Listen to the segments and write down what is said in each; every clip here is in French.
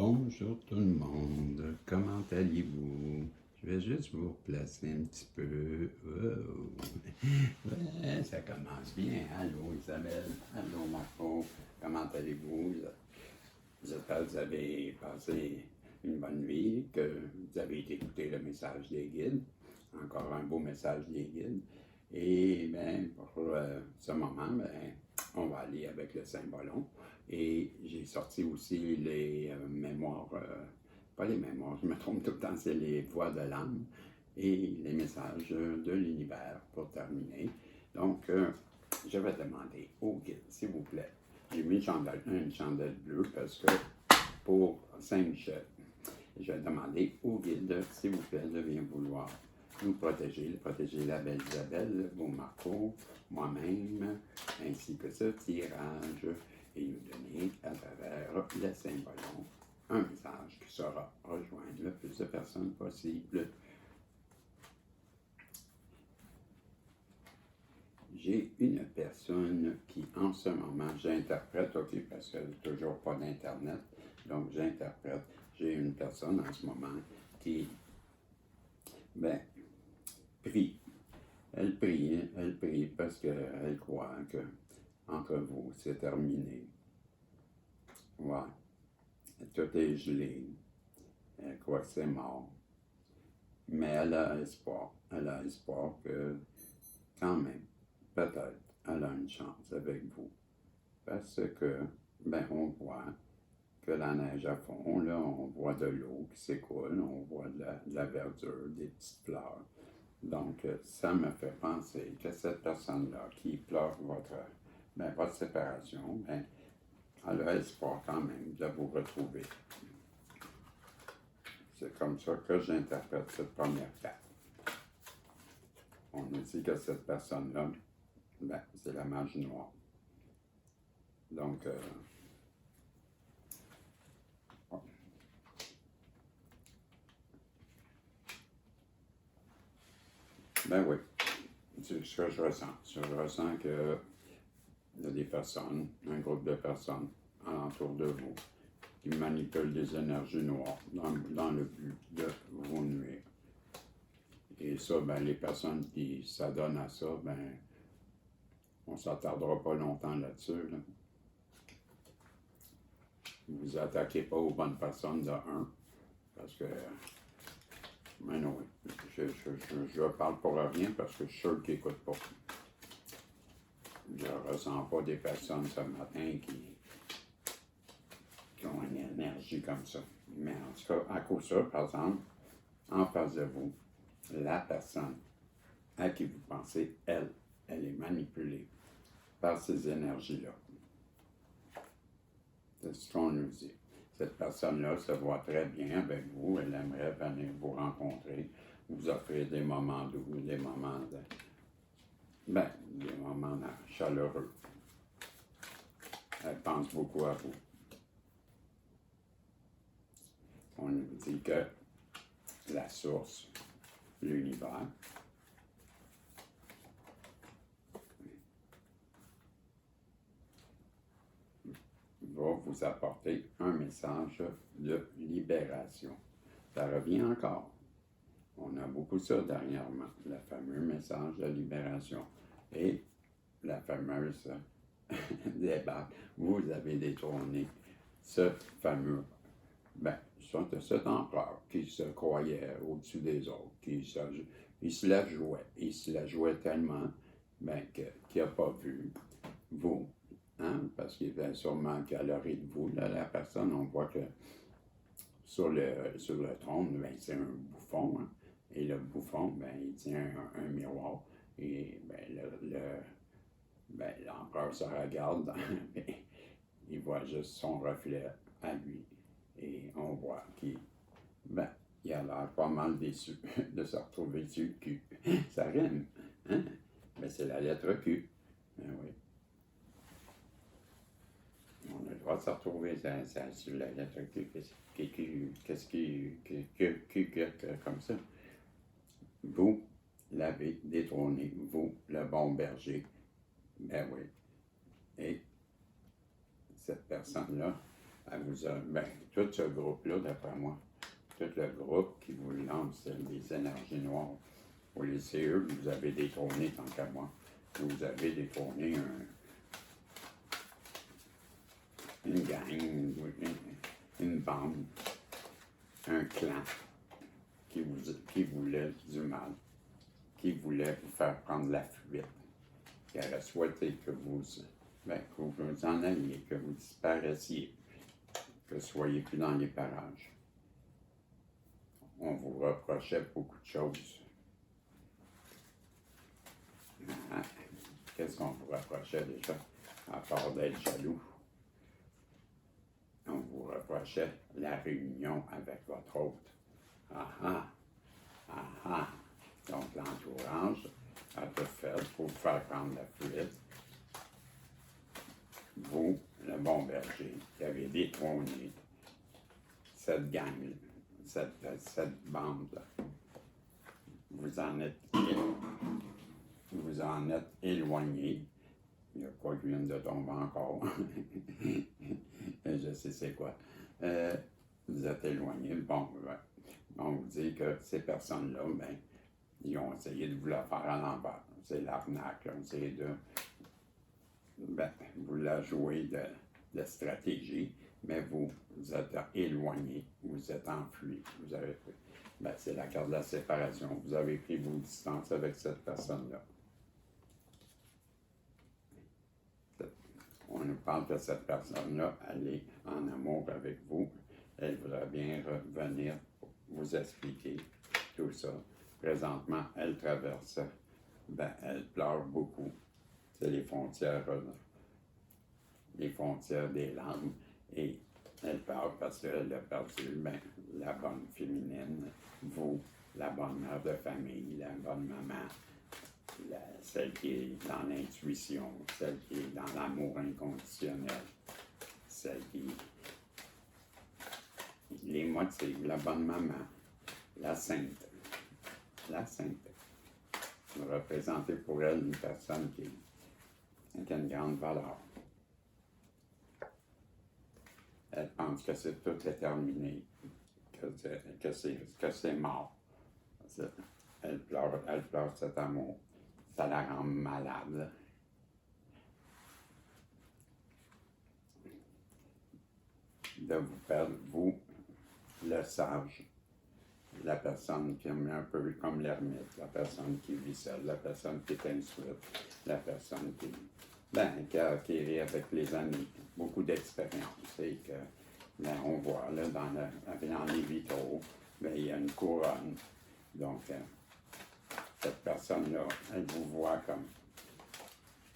Bonjour tout le monde, comment allez-vous? Je vais juste vous replacer un petit peu. Oh. Ouais, ça commence bien. Allô Isabelle, allô Marco, comment allez-vous? J'espère que vous avez passé une bonne nuit, que vous avez écouté le message des guides. Encore un beau message des guides. Et bien, pour ce moment, ben, on va aller avec le Saint-Ballon. Et j'ai sorti aussi les mémoires, pas les mémoires, je me trompe tout le temps, c'est les voix de l'âme et les messages de l'univers pour terminer. Donc, je vais demander au guide, s'il vous plaît. J'ai mis une chandelle bleue parce que pour Saint-Michel, je vais demander au guide, s'il vous plaît, de bien vouloir nous protéger la belle Isabelle, vous Marco, moi-même, ainsi que ce tirage, et nous donner à travers le Saint-Ballon un message qui saura rejoindre le plus de personnes possible. J'ai une personne qui, en ce moment, j'interprète, ok, parce qu'elle n'a toujours pas d'Internet, donc j'interprète. J'ai une personne en ce moment qui, prie. Elle prie parce qu'elle croit que entre vous, c'est terminé. Ouais. Tout est gelé. Elle croit que c'est mort. Mais elle a espoir. Elle a espoir que, quand même, peut-être, elle a une chance avec vous. Parce que, on voit que la neige à fond, là, on voit de l'eau qui s'écoule, on voit de la verdure, des petites fleurs. Donc, ça me fait penser que cette personne-là qui pleure votre séparation, elle a espoir quand même de vous retrouver. C'est comme ça que j'interprète cette première carte. On nous dit que cette personne-là, c'est la mage noire. Donc, oui, c'est ce que je ressens. Je ressens qu'il y a des personnes, un groupe de personnes alentour de vous, qui manipulent des énergies noires dans le but de vous nuire. Et ça, les personnes qui s'adonnent à ça, on ne s'attardera pas longtemps là-dessus. Là. Vous attaquez pas aux bonnes personnes de un, parce que, non, je parle pour rien parce que je suis sûr qu'ils n'écoutent pas. Je ne ressens pas des personnes ce matin qui ont une énergie comme ça. Mais en tout cas, à cause de ça, par exemple, en face de vous, la personne à qui vous pensez, elle est manipulée par ces énergies-là. C'est ce qu'on nous dit. Cette personne-là se voit très bien avec vous, elle aimerait venir vous rencontrer, vous offrir des moments doux, des moments chaleureux. Elle pense beaucoup à vous. On nous dit que la source, l'univers, va vous apporter un message de libération. Ça revient encore. On a beaucoup ça dernièrement, le fameux message de libération. Et la fameuse débat, vous avez détrôné ce fameux, cet empereur qui se croyait au-dessus des autres, il se la jouait tellement qu'il n'a pas vu vous. Hein? Parce qu'il était sûrement calorie de vous, là, la personne, on voit que sur le trône, c'est un bouffon, hein? Et le bouffon, il tient un miroir, et l'empereur se regarde, il voit juste son reflet à lui, et on voit qu'il il a l'air pas mal déçu de se retrouver sur le cul. Ça rime, hein? C'est la lettre Q, oui. On a le droit de se retrouver sur la lettre Q. Qu'est-ce qui comme ça? Vous l'avez détrôné, vous, le bon berger. Oui. Et cette personne-là, Elle vous a, ben, tout ce groupe-là, d'après moi, tout le groupe qui vous lance les énergies noires. Pour les CE, vous avez détourné, tant qu'à moi. Vous avez détourné une gang, une bande, un clan qui voulait du mal, qui voulait vous faire prendre la fuite, qui aurait souhaité que vous en alliez, que vous disparaissiez, que vous ne soyez plus dans les parages. On vous reprochait beaucoup de choses. Qu'est-ce qu'on vous reprochait déjà, à part d'être jaloux? On vous reprochait la réunion avec votre hôte. Ah ah, ah ah. Donc l'entourage a tout fait pour vous faire prendre la fuite. Vous, le bon berger, qui avez détrôné cette gang, cette bande-là, vous en êtes éloigné. Il y a quoi qui vient de tomber encore. Je sais c'est quoi. Vous êtes éloigné. Bon, on vous dit que ces personnes-là, ben, ils ont essayé de vous la faire à l'envers. C'est l'arnaque. Ils ont essayé de vous la jouer de stratégie, mais vous êtes éloigné, vous êtes enfui. Vous avez c'est la carte de la séparation. Vous avez pris vos distances avec cette personne-là. On nous parle que cette personne-là, elle est en amour avec vous. Elle voudrait bien revenir vous expliquer tout ça. Présentement, elle traverse, elle pleure beaucoup. C'est les frontières des larmes. Et elle pleure parce qu'elle a perdu la bonne féminine, vous, la bonne mère de famille, la bonne maman. Celle qui est dans l'intuition, celle qui est dans l'amour inconditionnel, celle qui les motive, la bonne maman, la sainte. La sainte. Vous représentez pour elle une personne qui a une grande valeur. Elle pense que tout est terminé, que c'est mort. Elle pleure cet amour. Ça la rend malade. De vous perdre, vous, le sage, la personne qui est un peu comme l'ermite, la personne qui vit seule, la personne qui est instruite, la personne qui a acquis avec les années beaucoup d'expérience et que, on voit là, dans les vitraux, il y a une couronne. Donc, cette personne-là, elle vous voit comme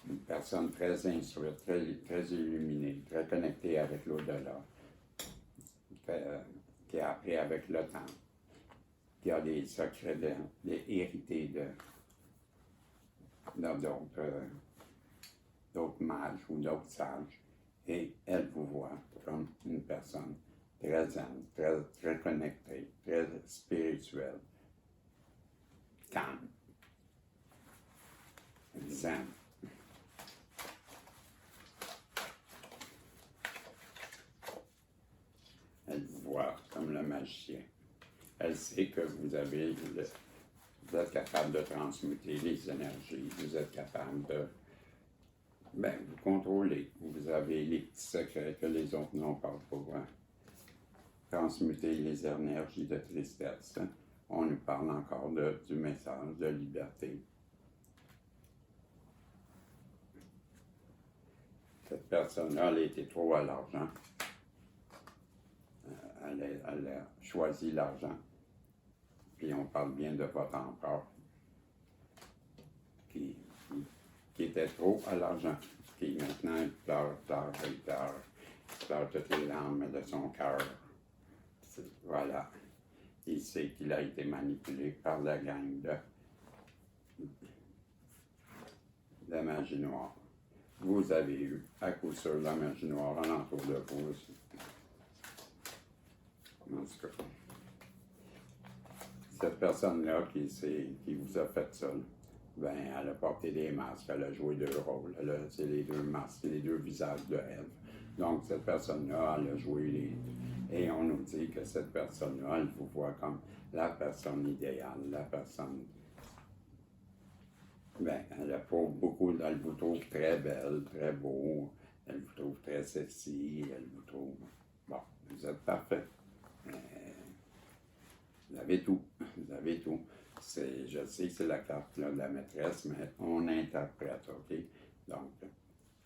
une personne très instruite, très illuminée, très connectée avec l'au-delà, qui a appris avec le temps, qui a des secrets hérités d'autres mages ou d'autres sages. Et elle vous voit comme une personne très zen, très connectée, très spirituelle, calme, zen. Elle vous voit comme le magicien. Elle sait que vous êtes capable de transmuter les énergies, vous êtes capable de vous contrôler. Vous avez les petits secrets que les autres n'ont pas pour transmuter les énergies de tristesse. On nous parle encore du message de liberté. Cette personne-là, elle était trop à l'argent. Elle a choisi l'argent. Puis on parle bien de votre empereur qui était trop à l'argent, qui maintenant il pleure toutes les larmes de son cœur. Voilà. Il sait qu'il a été manipulé par la gang de magie noire. Vous avez eu, à coup sûr, la magie noire alentour de vous aussi. En tout cas, cette personne-là qui vous a fait ça, elle a porté des masques, elle a joué deux rôles. C'est les deux masques, c'est les deux visages de Ève. Donc, cette personne-là, elle a joué et on nous dit que cette personne-là, elle vous voit comme la personne idéale, la personne. Ben, elle a pas beaucoup, elle vous trouve très belle, très beau, elle vous trouve très sexy, elle vous trouve. Bon, vous êtes parfait. Vous avez tout. Vous avez tout. Je sais que c'est la carte là, de la maîtresse, mais on interprète, OK? Donc,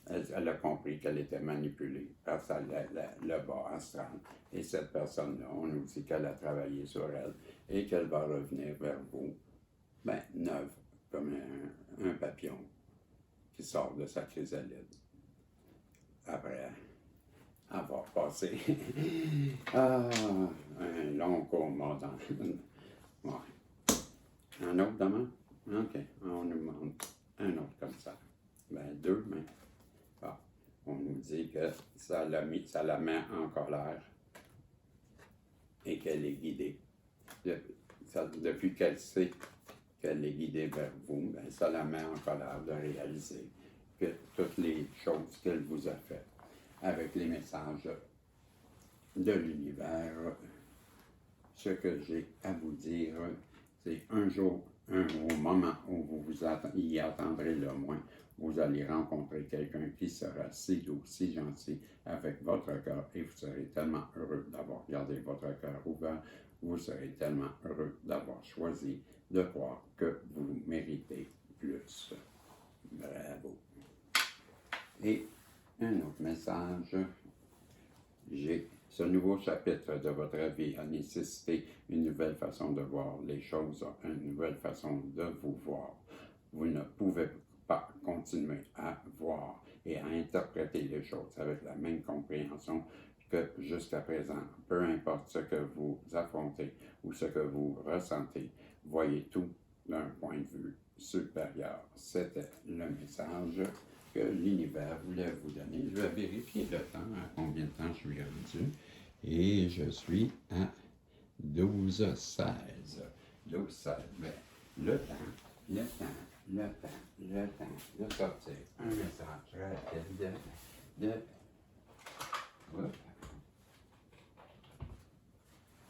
elle a compris qu'elle était manipulée par le bas astral. Et cette personne-là, on nous dit qu'elle a travaillé sur elle et qu'elle va revenir vers vous, ben, neuve, comme un papillon qui sort de sa chrysalide. Après avoir passé un long coma dans. Ouais. Un autre demain? OK. On nous demande un autre comme ça. Ben, deux, mais. Bon. On nous dit que ça la met en colère et qu'elle est guidée. Depuis qu'elle sait qu'elle est guidée vers vous, ben, ça la met en colère de réaliser que toutes les choses qu'elle vous a faites avec les messages de l'univers, ce que j'ai à vous dire, c'est un jour, au moment où vous y attendrez le moins, vous allez rencontrer quelqu'un qui sera si doux, si gentil avec votre cœur et vous serez tellement heureux d'avoir gardé votre cœur ouvert, vous serez tellement heureux d'avoir choisi de croire que vous méritez plus. Bravo. Et un autre message. Ce nouveau chapitre de votre vie a nécessité une nouvelle façon de voir les choses, une nouvelle façon de vous voir. Vous ne pouvez pas continuer à voir et à interpréter les choses avec la même compréhension que jusqu'à présent. Peu importe ce que vous affrontez ou ce que vous ressentez, voyez tout d'un point de vue supérieur. C'était le message que l'univers voulait vous donner. Je vais vérifier le temps, à combien de temps je suis rendu. Et je suis à 12h16. 12h16. Ben, le temps de sortir un message rapide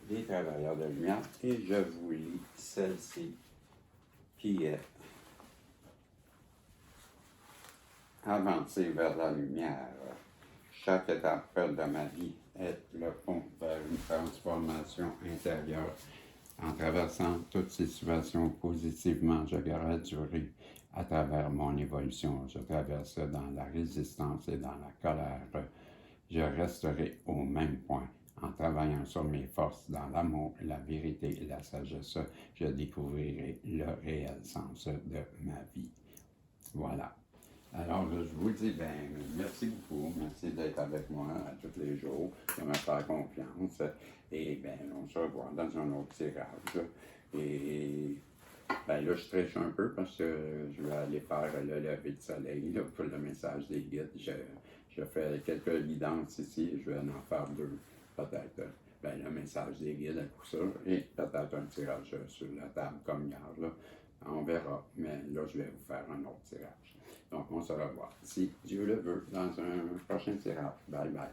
des travailleurs de lumière. Et je vous lis celle-ci qui est avancer vers la lumière. Chaque étape de ma vie est le pont vers une transformation intérieure. En traversant toutes ces situations positivement, je graduerai à travers mon évolution. Je traverserai dans la résistance et dans la colère. Je resterai au même point. En travaillant sur mes forces dans l'amour, la vérité et la sagesse, je découvrirai le réel sens de ma vie. Voilà. Alors, je vous dis, merci beaucoup. Merci d'être avec moi tous les jours, de me faire confiance. Et on se revoit dans un autre tirage. Et là, je triche un peu parce que je vais aller faire le lever de soleil là, pour le message des guides. Je fais quelques guidances ici. Je vais en faire deux, peut-être. Le message des guides à coup sûr. Et peut-être un tirage sur la table comme hier. Là. On verra. Mais là, je vais vous faire un autre tirage. Donc, on se revoit, si Dieu le veut, dans un prochain tirage. Bye bye.